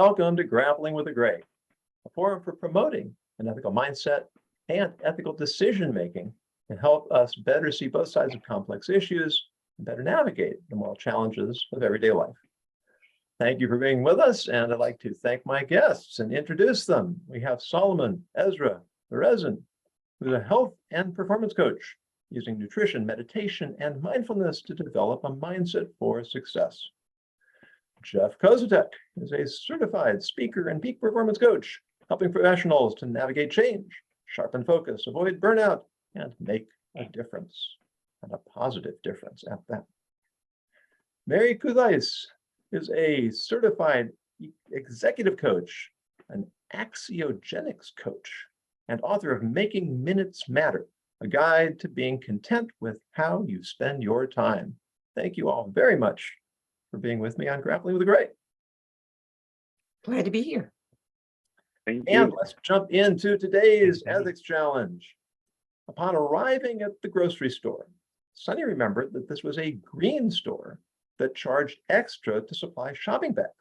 welcome to Grappling with the Great, a forum for promoting an ethical mindset and ethical decision-making to help us better see both sides of complex issues and better navigate the moral challenges of everyday life. Thank you for being with us, and I'd like to thank my guests and introduce them. We have Solomon Ezra Berezin, who's a health and performance coach using nutrition, meditation, and mindfulness to develop a mindset for success. Jeff Koziatek is a certified speaker and peak performance coach, helping professionals to navigate change, sharpen focus, avoid burnout, and make a difference, and a positive difference at that. Mary Kutheis is a certified executive coach, an axiogenics coach, and author of Making Minutes Matter, a guide to being content with how you spend your time. Thank you all very much for being with me on Grappling with the Great. Glad to be here. Thank And you. let's jump into today's ethics challenge. Upon arriving at the grocery store, Sonny remembered that this was a green store that charged extra to supply shopping bags,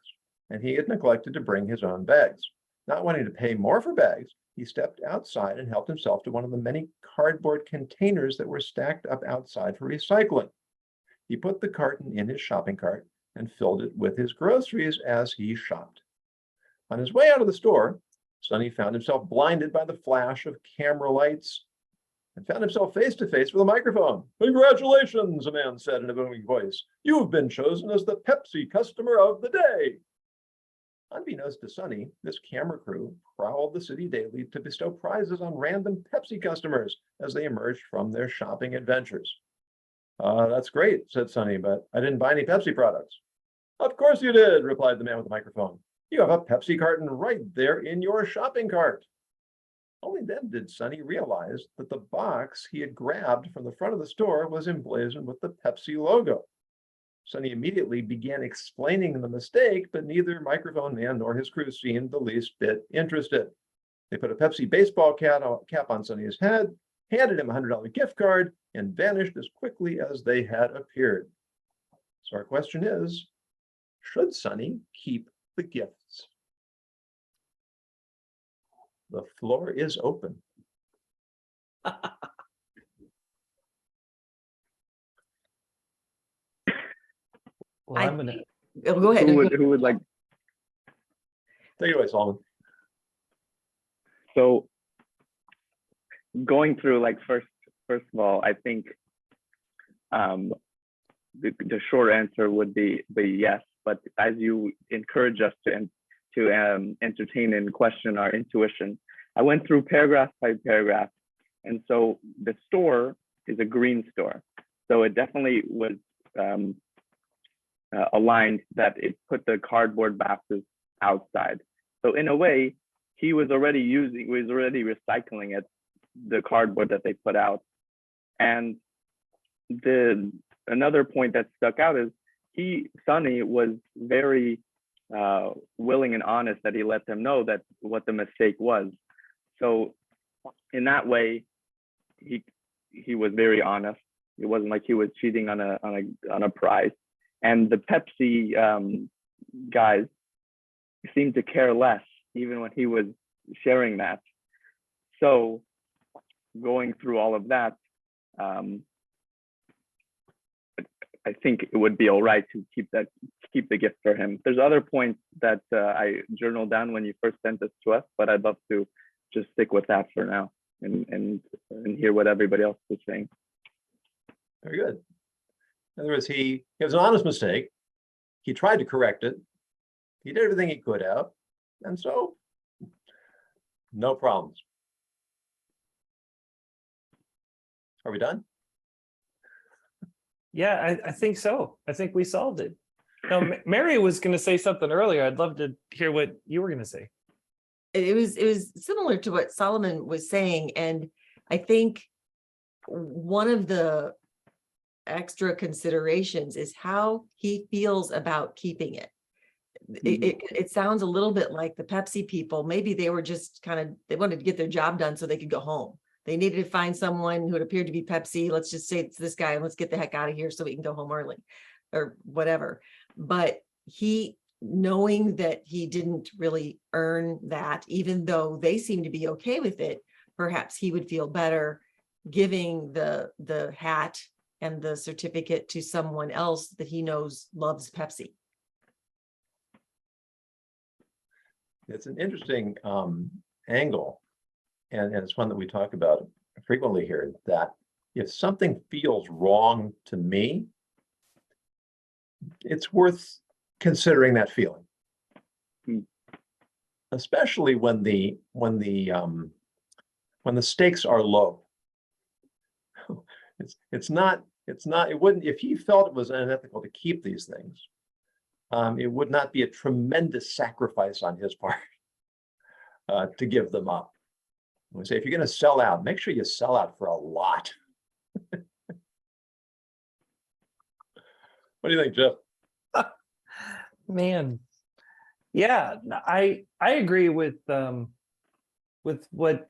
and he had neglected to bring his own bags. Not wanting to pay more for bags, he stepped outside and helped himself to one of the many cardboard containers that were stacked up outside for recycling. He put the carton in his shopping cart and filled it with his groceries as he shopped. On his way out of the store, Sonny found himself blinded by the flash of camera lights and found himself face to face with a microphone. "Congratulations," a man said in a booming voice. "You've been chosen as the Pepsi customer of the day." Unbeknownst to Sonny, this camera crew prowled the city daily to bestow prizes on random Pepsi customers as they emerged from their shopping adventures. "That's great," said Sonny, "but I didn't buy any Pepsi products." "Of course you did," replied the man with the microphone. "You have a Pepsi carton right there in your shopping cart." Only then did Sonny realize that the box he had grabbed from the front of the store was emblazoned with the Pepsi logo. Sonny immediately began explaining the mistake, but neither microphone man nor his crew seemed the least bit interested. They put a Pepsi baseball cap on Sonny's head, handed him a $100 gift card, and vanished as quickly as they had appeared. So our question is, should Sonny keep the gifts? The floor is open. Well, I'm gonna. Go ahead. Who would like? Take it away, Solomon. So going through, like, first of all, I think the short answer would be yes. But as you encourage us to entertain and question our intuition, I went through paragraph by paragraph, and so the store is a green store, so it definitely was aligned that it put the cardboard boxes outside. So in a way, he was already recycling it, the cardboard that they put out. And another point that stuck out is Sonny was very willing and honest that he let them know that what the mistake was. So in that way, he was very honest. It wasn't like he was cheating on a prize. And the Pepsi guys seemed to care less, even when he was sharing that. So going through all of that, I think it would be all right to keep the gift for him. There's other points that I journaled down when you first sent this to us, but I'd love to just stick with that for now and hear what everybody else is saying. Very good. In other words, it was an honest mistake. He tried to correct it. He did everything he could have, and so no problems. Are we done? Yeah, I think so. I think we solved it. Now, Mary was going to say something earlier. I'd love to hear what you were going to say. It was similar to what Solomon was saying, and I think one of the extra considerations is how he feels about keeping it. It sounds a little bit like the Pepsi people. Maybe they were just they wanted to get their job done so they could go home. They needed to find someone who had appeared to be Pepsi. Let's just say it's this guy and let's get the heck out of here so we can go home early or whatever. But he knowing that he didn't really earn that, even though they seem to be okay with it, perhaps he would feel better giving the hat and the certificate to someone else that he knows loves Pepsi. It's an interesting angle, and it's one that we talk about frequently here, that if something feels wrong to me, it's worth considering that feeling. Especially when the stakes are low. It wouldn't, if he felt it was unethical to keep these things, it would not be a tremendous sacrifice on his part to give them up. We say, if you're going to sell out, make sure you sell out for a lot. What do you think, Jeff? Man, yeah, I agree with what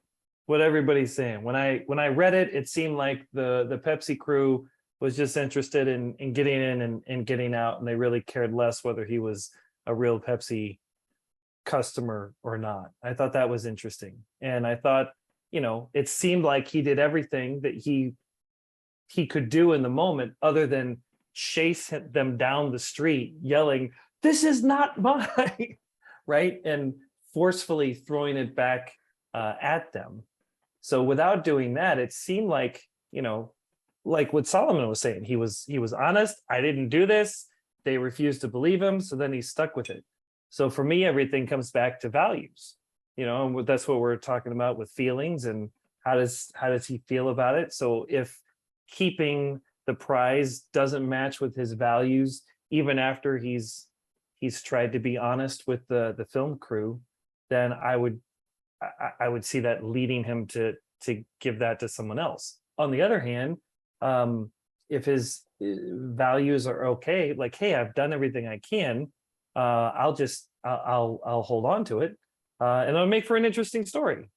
everybody's saying. When I read it, it seemed like the Pepsi crew was just interested in getting in and getting out, and they really cared less whether he was a real Pepsi customer or not. I thought that was interesting, and I thought, it seemed like he did everything that he could do in the moment, other than chase them down the street yelling, "This is not mine," right, and forcefully throwing it back at them. So without doing that, it seemed like, like what Solomon was saying, he was honest. I didn't do this. They refused to believe him, so then he stuck with it. So for me, everything comes back to values, and that's what we're talking about with feelings, and how does he feel about it. So if keeping the prize doesn't match with his values, even after he's tried to be honest with the film crew, then I would see that leading him to give that to someone else. On the other hand, if his values are okay, like, hey, I've done everything I can, I'll hold on to it, and it'll make for an interesting story.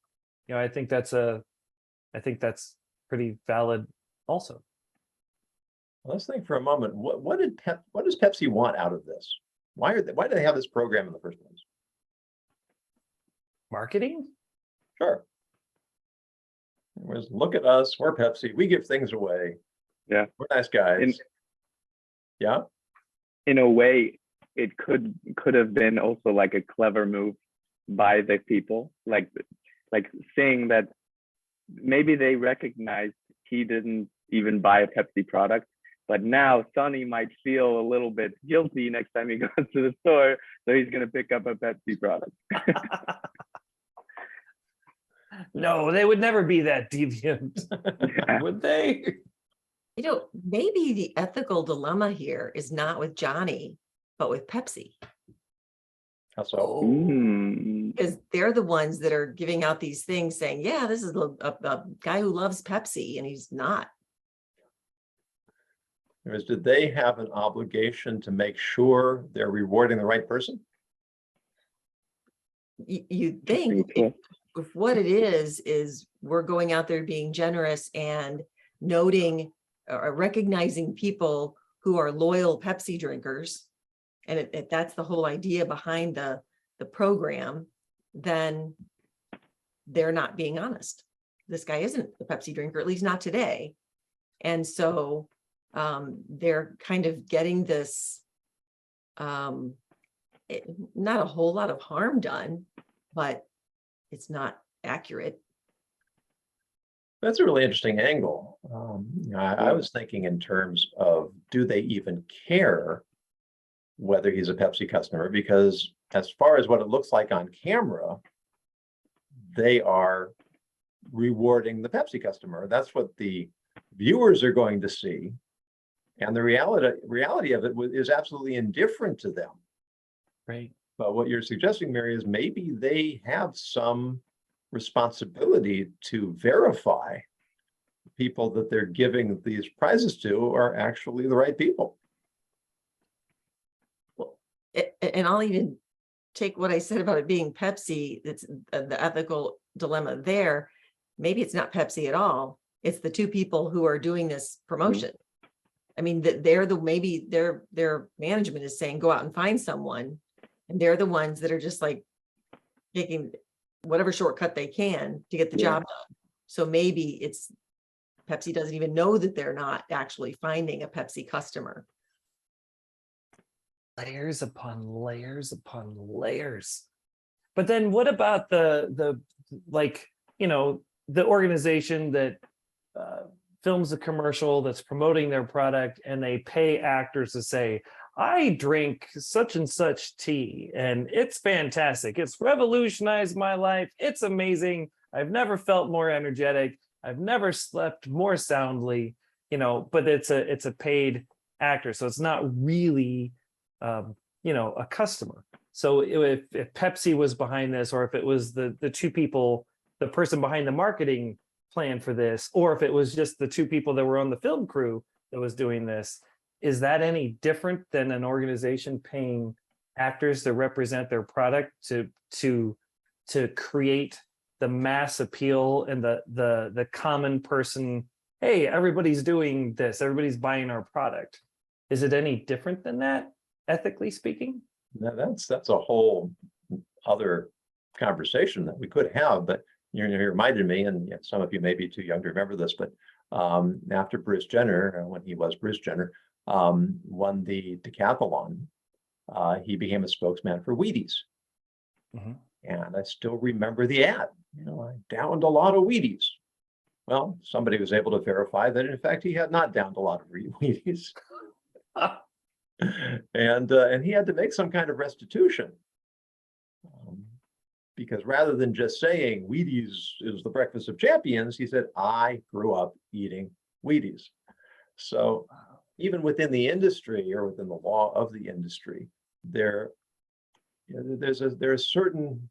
I think that's pretty valid also. Well, let's think for a moment. What does Pepsi want out of this? Why do they have this program in the first place? Marketing? Sure. Look at us. We're Pepsi. We give things away. Yeah, we're nice guys. Yeah. In a way, it could have been also like a clever move by the people, like saying that maybe they recognized he didn't even buy a Pepsi product, but now Sonny might feel a little bit guilty next time he goes to the store, so he's going to pick up a Pepsi product. No, they would never be that deviant, would they? Maybe the ethical dilemma here is not with Johnny, but with Pepsi. How so? Because they're the ones that are giving out these things saying, yeah, this is a guy who loves Pepsi, and he's not. Did they have an obligation to make sure they're rewarding the right person? You think if what it is we're going out there being generous and noting or recognizing people who are loyal Pepsi drinkers, and that's the whole idea behind the program, then they're not being honest. This guy isn't a Pepsi drinker, at least not today. And so they're kind of getting this, not a whole lot of harm done, but it's not accurate. That's a really interesting angle. I was thinking in terms of, do they even care whether he's a Pepsi customer? Because as far as what it looks like on camera, they are rewarding the Pepsi customer. That's what the viewers are going to see. And the reality of it is absolutely indifferent to them. Right. But what you're suggesting, Mary, is maybe they have some responsibility to verify people that they're giving these prizes to are actually the right people. Well, and I'll even take what I said about it being Pepsi, that's the ethical dilemma there. Maybe it's not Pepsi at all. It's the two people who are doing this promotion. I mean, maybe their management is saying, go out and find someone And they're the ones that are just like taking whatever shortcut they can to get the Yeah. job done. So maybe it's Pepsi doesn't even know that they're not actually finding a Pepsi customer. Layers upon layers upon layers. But then what about the like, you know, the organization that films a commercial that's promoting their product, and they pay actors to say, I drink such and such tea and it's fantastic. It's revolutionized my life. It's amazing. I've never felt more energetic. I've never slept more soundly, you know, but it's a paid actor. So it's not really, you know, a customer. So if Pepsi was behind this, or if it was the two people, the person behind the marketing plan for this, or if it was just the two people that were on the film crew that was doing this, is that any different than an organization paying actors to represent their product to create the mass appeal and the common person? Hey, everybody's doing this, everybody's buying our product. Is it any different than that, ethically speaking? Now, that's a whole other conversation that we could have, but you reminded me, and some of you may be too young to remember this, but after Bruce Jenner, when he was Bruce Jenner, won the decathlon, he became a spokesman for Wheaties. Mhm. And I still remember the ad. You know, I downed a lot of Wheaties. Well, somebody was able to verify that in fact he had not downed a lot of Wheaties. And he had to make some kind of restitution. Because rather than just saying Wheaties is the breakfast of champions, he said, I grew up eating Wheaties. So even within the industry, or within the law of the industry, there's certain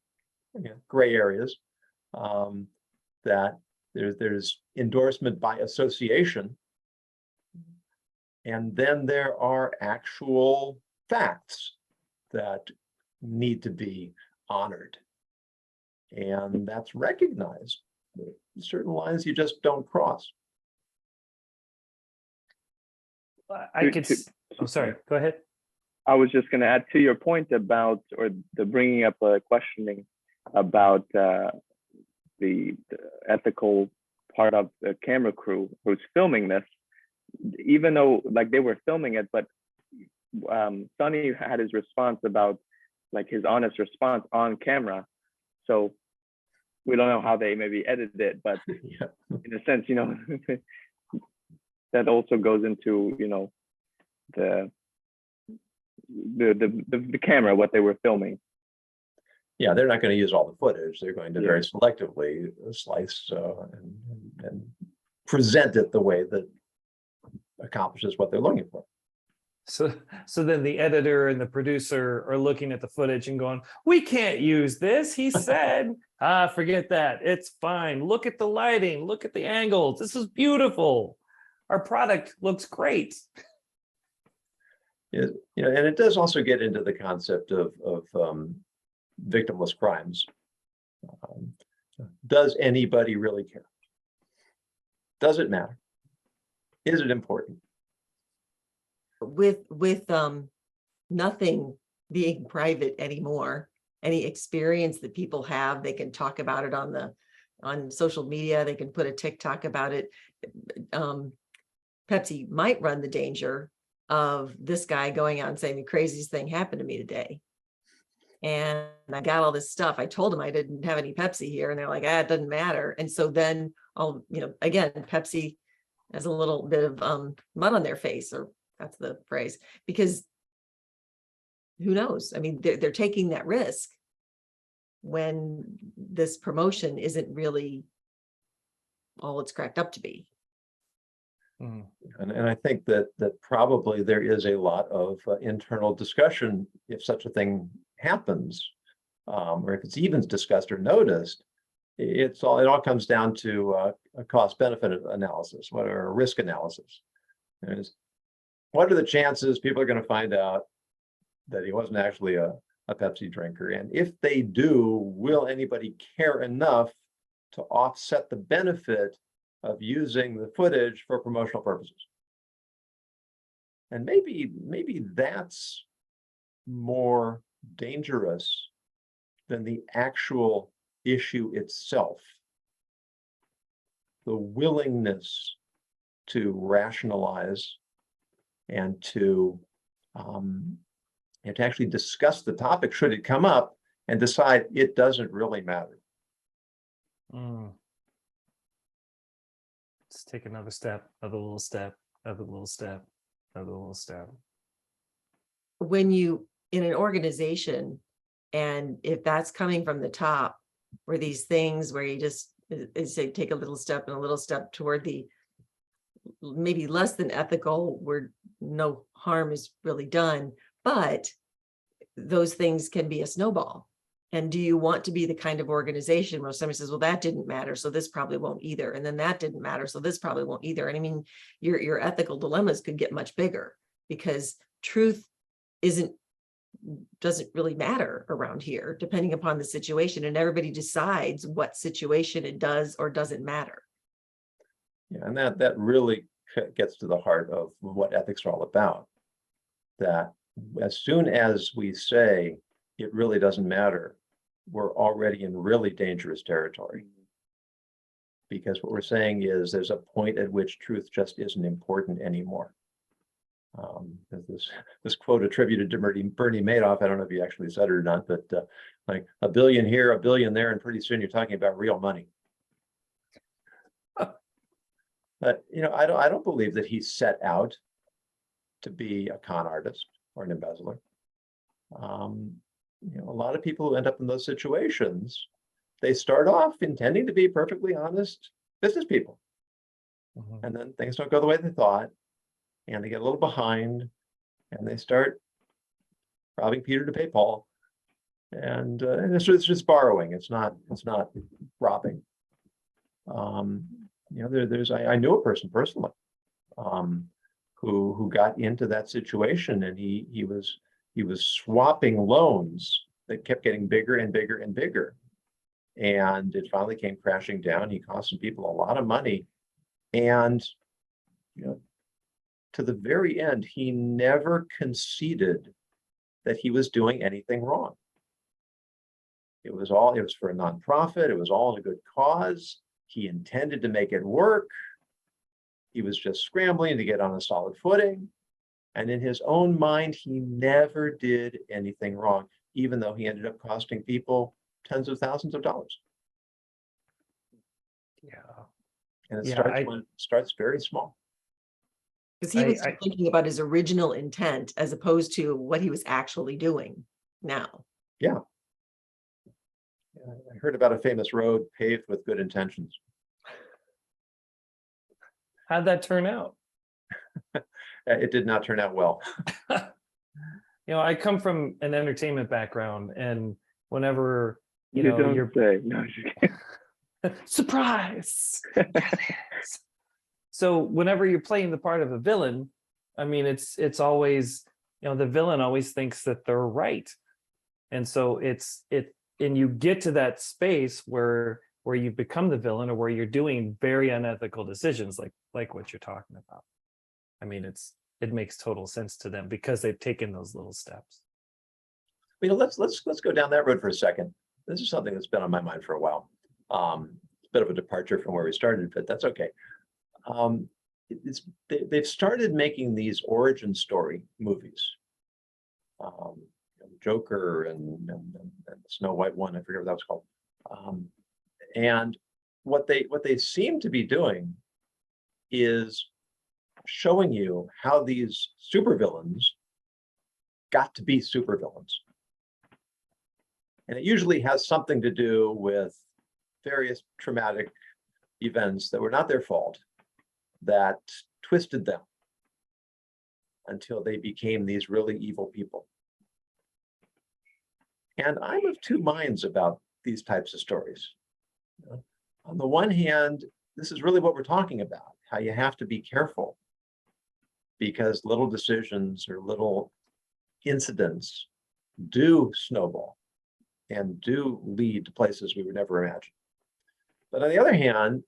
gray areas, that there's endorsement by association, and then there are actual facts that need to be honored. And that's recognized. Certain lines you just don't cross. I could. Oh, sorry. Go ahead. I was just going to add to your point about, or the bringing up a questioning about the ethical part of the camera crew who's filming this. Even though like they were filming it, but Sonny had his response about like his honest response on camera. So we don't know how they maybe edited it, but Yeah. in a sense, you know, that also goes into, you know, the camera, what they were filming. Yeah, they're not going to use all the footage. They're going to Yeah. very selectively slice and present it the way that accomplishes what they're looking for. So then the editor and the producer are looking at the footage and going, we can't use this. He said, forget that. It's fine. Look at the lighting. Look at the angles. This is beautiful. Our product looks great. And it does also get into the concept of victimless crimes. Does anybody really care? Does it matter? Is it important? With nothing being private anymore, any experience that people have, they can talk about it on social media, they can put a TikTok about it. Pepsi might run the danger of this guy going out and saying the craziest thing happened to me today. And I got all this stuff. I told them I didn't have any Pepsi here, and they're like, it doesn't matter. And so then again, Pepsi has a little bit of mud on their face, or that's the phrase, because who knows? I mean, they're taking that risk when this promotion isn't really all it's cracked up to be. Mm. And I think that probably there is a lot of internal discussion if such a thing happens, or if it's even discussed or noticed. It all comes down to a cost-benefit analysis, or a risk analysis. What are the chances people are going to find out that he wasn't actually a Pepsi drinker? And if they do, will anybody care enough to offset the benefit of using the footage for promotional purposes? And maybe that's more dangerous than the actual issue itself. The willingness to rationalize and to actually discuss the topic should it come up and decide it doesn't really matter. Let's take another step, another little step, another little step, another little step. When you, in an organization, and if that's coming from the top, where these things where you just say take a little step and a little step toward the maybe less than ethical, where no harm is really done, but those things can be a snowball. And do you want to be the kind of organization where somebody says, well, that didn't matter, so this probably won't either. And then that didn't matter, so this probably won't either. And I mean, your ethical dilemmas could get much bigger because truth doesn't really matter around here, depending upon the situation. And everybody decides what situation it does or doesn't matter. Yeah, and that really gets to the heart of what ethics are all about. That as soon as we say it really doesn't matter, we're already in really dangerous territory. Because what we're saying is there's a point at which truth just isn't important anymore. This quote attributed to Bernie Madoff, I don't know if he actually said it or not, but like a billion here, a billion there, and pretty soon you're talking about real money. But I don't believe that he set out to be a con artist or an embezzler. A lot of people who end up in those situations, they start off intending to be perfectly honest business people. And then things don't go the way they thought, and they get a little behind, and they start robbing Peter to pay Paul. And it's just borrowing. It's not robbing. I knew a person personally who got into that situation, and he was swapping loans that kept getting bigger and bigger and bigger. And it finally came crashing down. He cost some people a lot of money. And, to the very end, he never conceded that he was doing anything wrong. It was for a nonprofit. It was all in a good cause. He intended to make it work. He was just scrambling to get on a solid footing. And in his own mind, he never did anything wrong, even though he ended up costing people tens of thousands of dollars. Yeah. And it starts very small. Because he was thinking about his original intent as opposed to what he was actually doing now. Yeah. I heard about a famous road paved with good intentions. How'd that turn out? It did not turn out well. I come from an entertainment background, and whenever you're say no, surprise. Yes. So whenever you're playing the part of a villain, I mean, it's always, the villain always thinks that they're right. And so and you get to that space where you become the villain, or where you're doing very unethical decisions like what you're talking about. I mean, it makes total sense to them because they've taken those little steps. Let's go down that road for a second. This is something that's been on my mind for a while. It's a bit of a departure from where we started, but that's okay. They've started making these origin story movies. Joker and Snow White one, I forget what that was called. And what they seem to be doing is showing you how these supervillains got to be supervillains. And it usually has something to do with various traumatic events that were not their fault, that twisted them until they became these really evil people. And I'm of two minds about these types of stories. On the one hand, this is really what we're talking about, how you have to be careful, because little decisions or little incidents do snowball and do lead to places we would never imagine. But on the other hand,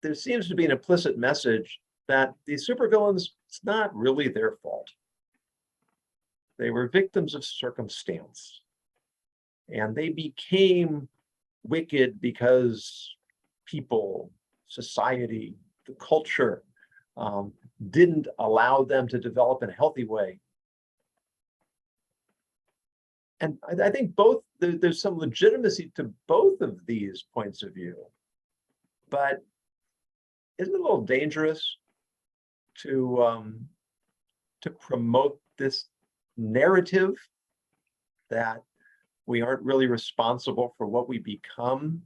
there seems to be an implicit message that these supervillains, it's not really their fault. They were victims of circumstance. and they became wicked because people, society, the culture didn't allow them to develop in a healthy way. And I think both, there's some legitimacy to both of these points of view, but isn't it a little dangerous to promote this narrative that we aren't really responsible for what we become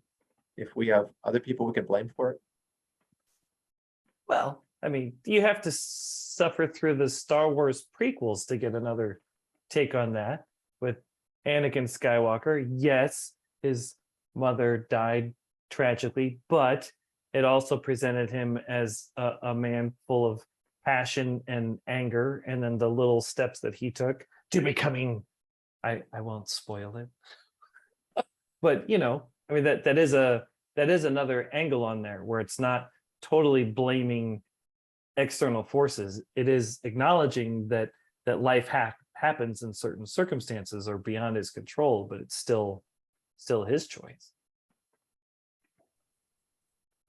if we have other people we can blame for it? Well, I mean, you have to suffer through the Star Wars prequels to get another take on that. With Anakin Skywalker, yes, his mother died tragically, but it also presented him as a man full of passion and anger, and then the little steps that he took to becoming, I won't spoil it, but you know, I mean, that is another angle on there where it's not totally blaming external forces. It is acknowledging that life happens in certain circumstances or beyond his control, but it's still his choice.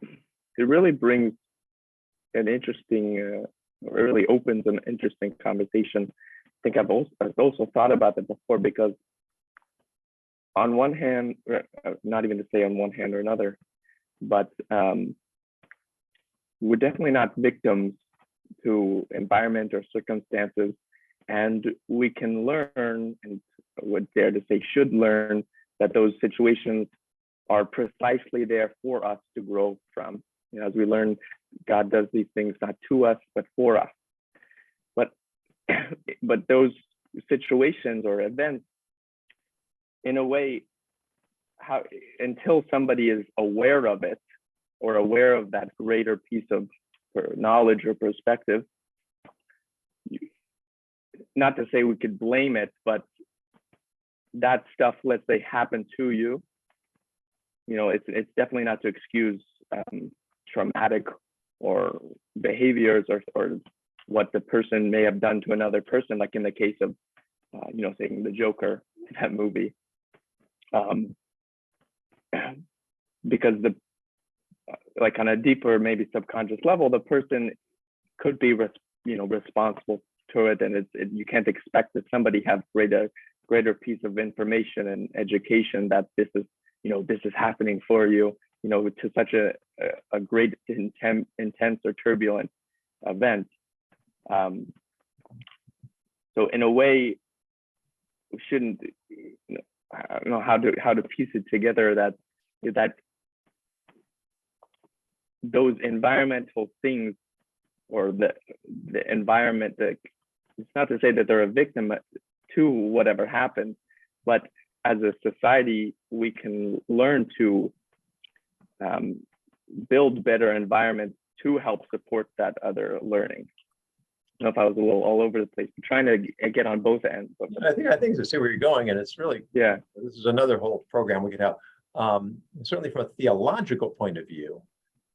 It really brings an interesting, really opens an interesting conversation. I think I've also thought about that before, because on one hand, not even to say on one hand or another, but we're definitely not victims to environment or circumstances, and we can learn, and would dare to say should learn, that those situations are precisely there for us to grow from. You know, as we learn, God does these things not to us, but for us. But those situations or events, in a way, until somebody is aware of it, or aware of that greater piece of knowledge or perspective, not to say we could blame it, but that stuff, let's say, happen to you, you know, it's definitely not to excuse traumatic or behaviors or what the person may have done to another person, like in the case of, you know, saying the Joker, that movie. Because like on a deeper, maybe subconscious level, the person could be, responsible to it, and you can't expect that somebody have greater piece of information and education that this is happening for you, you know, to such a great intense or turbulent event. So in a way, we shouldn't, I don't know how to piece it together, that those environmental things, or the environment, that it's not to say that they're a victim to whatever happened, but as a society, we can learn to build better environments to help support that other learning. I don't know if I was a little all over the place. I'm trying to get on both ends. I think I see where you're going, and it's really, yeah. This is another whole program we could have. Certainly from a theological point of view,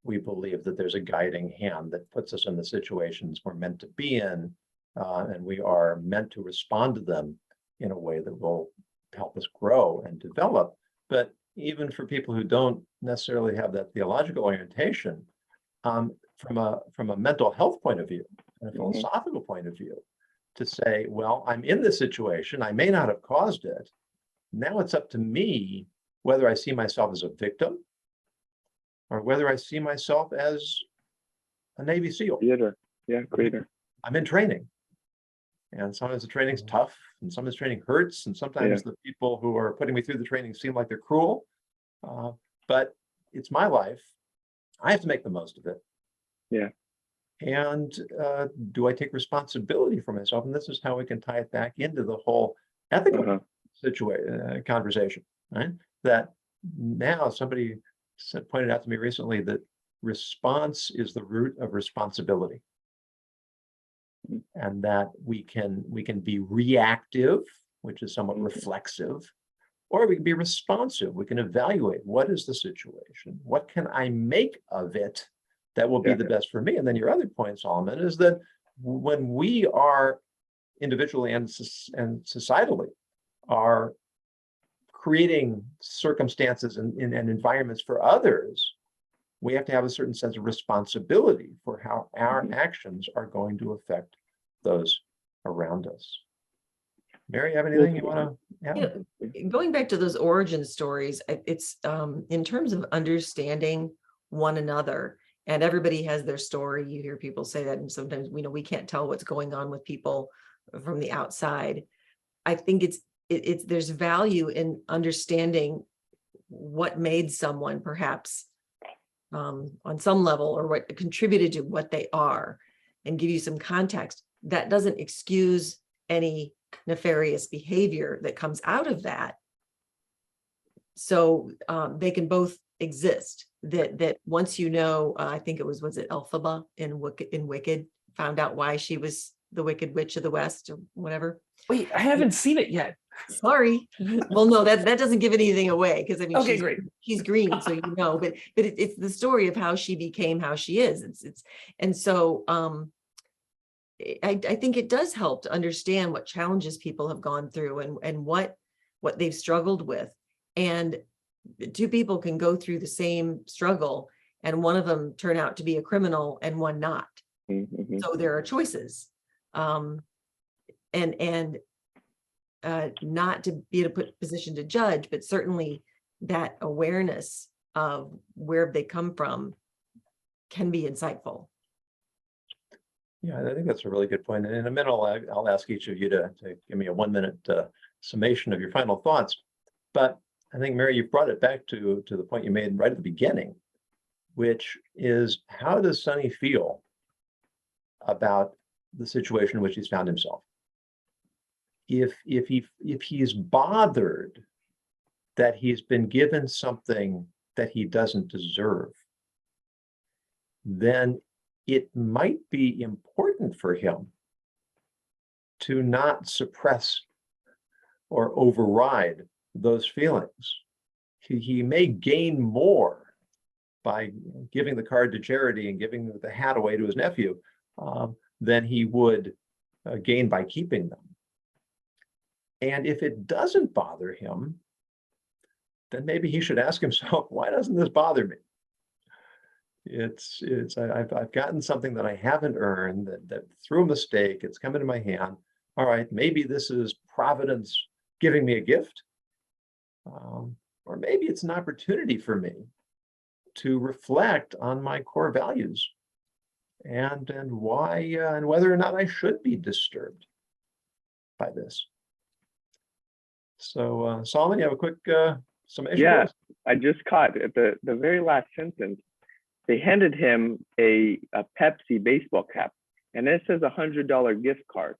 we believe that there's a guiding hand that puts us in the situations we're meant to be in, and we are meant to respond to them in a way that will help us grow and develop. But even for people who don't necessarily have that theological orientation, from a mental health point of view and a philosophical point of view, to say, well, I'm in this situation, I may not have caused it. Now it's up to me whether I see myself as a victim or whether I see myself as a Navy SEAL. Creator. Yeah, creator. I'm in training. And sometimes the training's tough, and sometimes training hurts, and sometimes the people who are putting me through the training seem like they're cruel. But it's my life. I have to make the most of it. Yeah. And do I take responsibility for myself? And this is how we can tie it back into the whole ethical conversation, right? That now somebody pointed out to me recently that response is the root of responsibility. And that we can be reactive, which is somewhat reflexive, or we can be responsive. We can evaluate, what is the situation? What can I make of it that will be the best for me? And then your other point, Solomon, is that when we are individually and societally are creating circumstances and environments for others, we have to have a certain sense of responsibility for how our actions are going to affect those around us. Mary, you have anything you want to add? You know, going back to those origin stories, it's in terms of understanding one another, and everybody has their story. You hear people say that, and sometimes we can't tell what's going on with people from the outside. I think it's there's value in understanding what made someone perhaps on some level, or what contributed to what they are, and give you some context. That doesn't excuse any nefarious behavior that comes out of that. So they can both exist. That once you know, I think it was it Elphaba in Wicked, found out why she was the Wicked Witch of the West or whatever. Wait, I haven't seen it yet. Sorry. Well, no, that doesn't give anything away, because I mean, Okay, great. she's green, so you know, but it's the story of how she became how she is. And so I think it does help to understand what challenges people have gone through and what they've struggled with. And two people can go through the same struggle, and one of them turn out to be a criminal and one not. Mm-hmm. So there are choices. And not to be in a position to judge, but certainly that awareness of where they come from can be insightful. Yeah, I think that's a really good point. And in a minute, I'll ask each of you to give me a 1-minute summation of your final thoughts. But I think, Mary, you brought it back to the point you made right at the beginning, which is, how does Sonny feel about the situation in which he's found himself? If he's bothered that he's been given something that he doesn't deserve, then it might be important for him to not suppress or override those feelings. He may gain more by giving the card to charity and giving the hat away to his nephew than he would gain by keeping them. And if it doesn't bother him, then maybe he should ask himself, why doesn't this bother me? I've gotten something that I haven't earned, that through a mistake, it's come into my hand. All right, maybe this is Providence giving me a gift. Or maybe it's an opportunity for me to reflect on my core values and why and whether or not I should be disturbed by this. So Solomon, you have a quick summation? Yeah, I just caught at the very last sentence. They handed him a Pepsi baseball cap, and it says $100 gift card.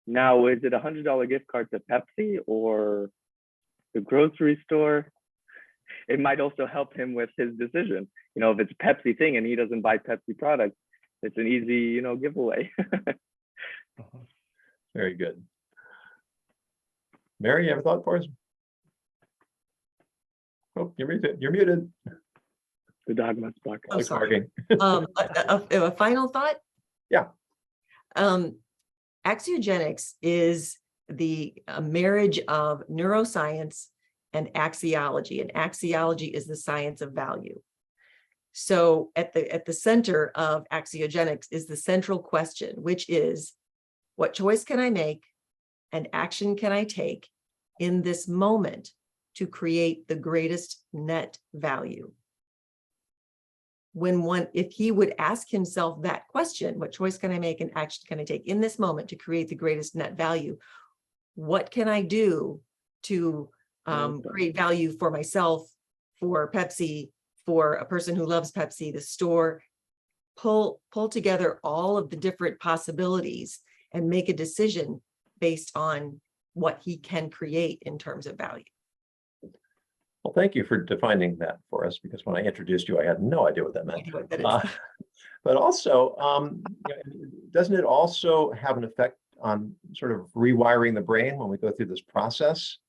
Now, is it a $100 gift card to Pepsi or the grocery store? It might also help him with his decision. You know, if it's a Pepsi thing and he doesn't buy Pepsi products, it's an easy, giveaway. Very good. Mary, you have a thought for us? Oh, you're muted. You're muted. The dog must bark. Oh, Like sorry. barking. A final thought? Yeah. Axiogenics is the marriage of neuroscience and axiology, and axiology is the science of value. So at the center of axiogenics is the central question, which is, what choice can I make and action can I take in this moment to create the greatest net value? If he would ask himself that question, what choice can I make and action can I take in this moment to create the greatest net value? What can I do to create value for myself, for Pepsi, for a person who loves Pepsi, the store? Pull together all of the different possibilities and make a decision based on what he can create in terms of value. Well, thank you for defining that for us, because when I introduced you, I had no idea what that meant. But also, doesn't it also have an effect on sort of rewiring the brain when we go through this process?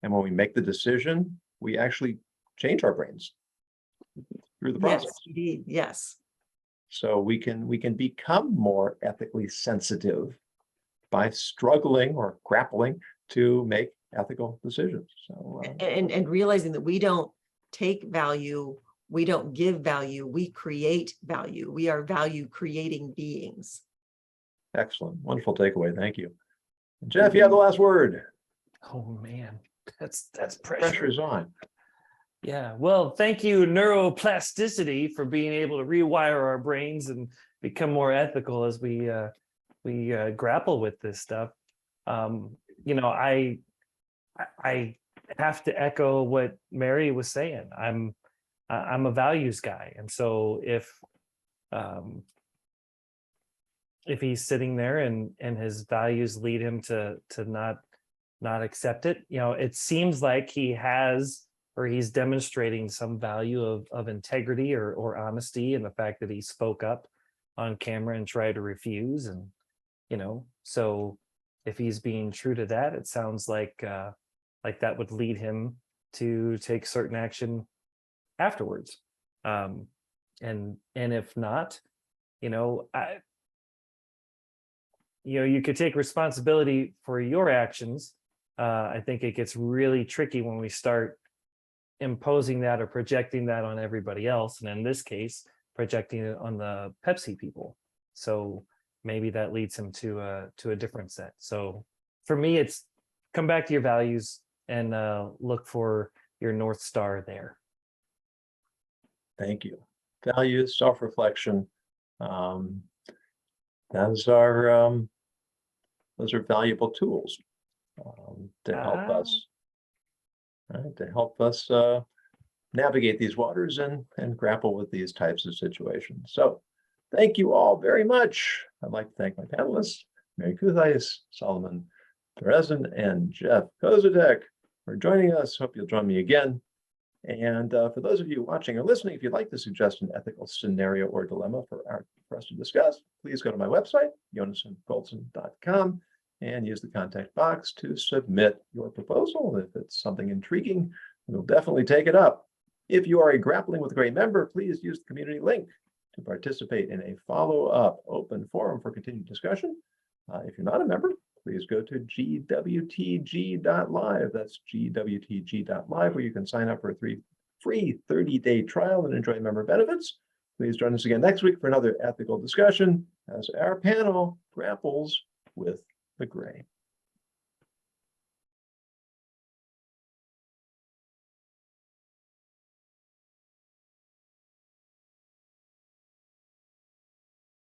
And when we make the decision, we actually change our brains through the process. Yes, indeed, yes. So we can become more ethically sensitive by struggling or grappling to make ethical decisions. So And realizing that we don't take value, we don't give value, we create value. We are value creating beings. excellent, wonderful takeaway. Thank you. Jeff, you have the last word. Oh man, that's pressure. Pressure's on. Yeah, well, thank you, neuroplasticity, for being able to rewire our brains and become more ethical as we grapple with this stuff. You know, I have to echo what Mary was saying. I'm a values guy, and so if he's sitting there and his values lead him to not accept it, you know, it seems like he has, or he's demonstrating some value of integrity or honesty, and the fact that he spoke up on camera and tried to refuse. And, you know, so if he's being true to that, it sounds like that would lead him to take certain action afterwards. And if not, you know, you could take responsibility for your actions. I think it gets really tricky when we start imposing that or projecting that on everybody else, and in this case projecting it on the Pepsi people. So maybe that leads him to a different set. So for me, it's come back to your values and look for your North Star there. Thank you. Values, self-reflection. Those are valuable tools to help us. Right, to help us navigate these waters and grapple with these types of situations. So thank you all very much. I'd like to thank my panelists, Mary Kutheis, Solomon Berezin, and Jeff Koziatek for joining us. Hope you'll join me again. And for those of you watching or listening, if you'd like to suggest an ethical scenario or dilemma for us to discuss, please go to my website, jonasandgoldson.com, and use the contact box to submit your proposal. If it's something intriguing, we'll definitely take it up. If you are a Grappling with Gray member, please use the community link to participate in a follow-up open forum for continued discussion. If you're not a member, please go to gwtg.live. That's gwtg.live, where you can sign up for a free 30-day trial and enjoy member benefits. Please join us again next week for another ethical discussion as our panel grapples with the gray.